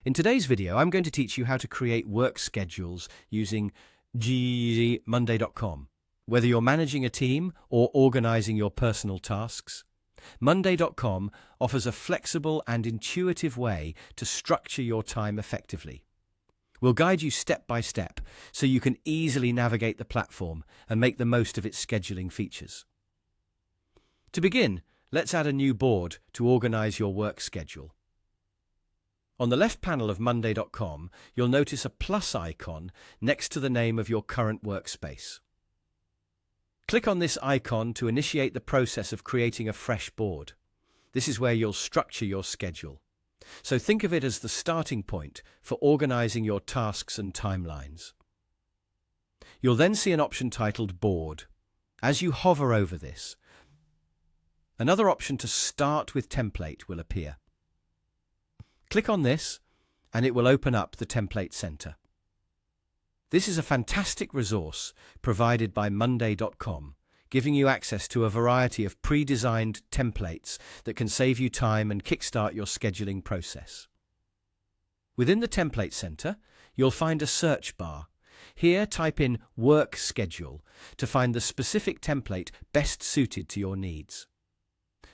In today's video, I'm going to teach you how to create work schedules using Monday.com. Whether you're managing a team or organizing your personal tasks, Monday.com offers a flexible and intuitive way to structure your time effectively. We'll guide you step by step so you can easily navigate the platform and make the most of its scheduling features. To begin, let's add a new board to organize your work schedule. On the left panel of Monday.com, you'll notice a plus icon next to the name of your current workspace. Click on this icon to initiate the process of creating a fresh board. This is where you'll structure your schedule. So think of it as the starting point for organizing your tasks and timelines. You'll then see an option titled Board. As you hover over this, another option to start with template will appear. Click on this, and it will open up the Template Center. This is a fantastic resource provided by Monday.com, giving you access to a variety of pre-designed templates that can save you time and kickstart your scheduling process. Within the Template Center, you'll find a search bar. Here, type in Work Schedule to find the specific template best suited to your needs.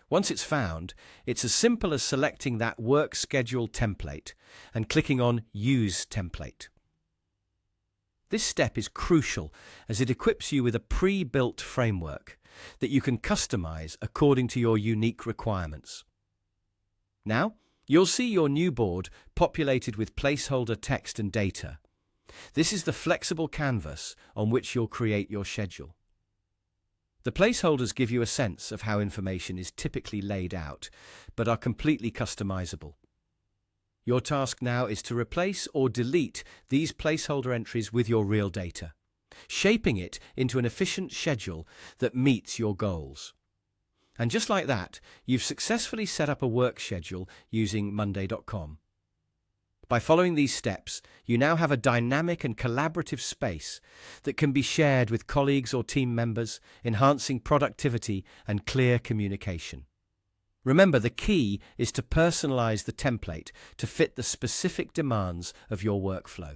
Once it's found, it's as simple as selecting that work schedule template and clicking on Use Template. This step is crucial as it equips you with a pre-built framework that you can customize according to your unique requirements. Now, you'll see your new board populated with placeholder text and data. This is the flexible canvas on which you'll create your schedule. The placeholders give you a sense of how information is typically laid out, but are completely customizable. Your task now is to replace or delete these placeholder entries with your real data, shaping it into an efficient schedule that meets your goals. And just like that, you've successfully set up a work schedule using Monday.com. By following these steps, you now have a dynamic and collaborative space that can be shared with colleagues or team members, enhancing productivity and clear communication. Remember, the key is to personalize the template to fit the specific demands of your workflow.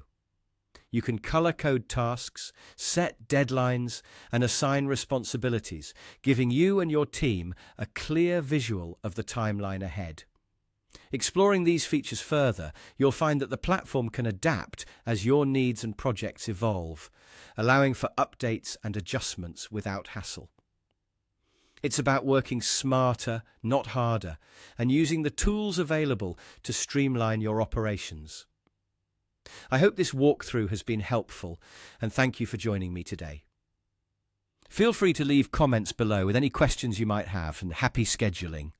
You can color-code tasks, set deadlines, and assign responsibilities, giving you and your team a clear visual of the timeline ahead. Exploring these features further, you'll find that the platform can adapt as your needs and projects evolve, allowing for updates and adjustments without hassle. It's about working smarter, not harder, and using the tools available to streamline your operations. I hope this walkthrough has been helpful, and thank you for joining me today. Feel free to leave comments below with any questions you might have, and happy scheduling.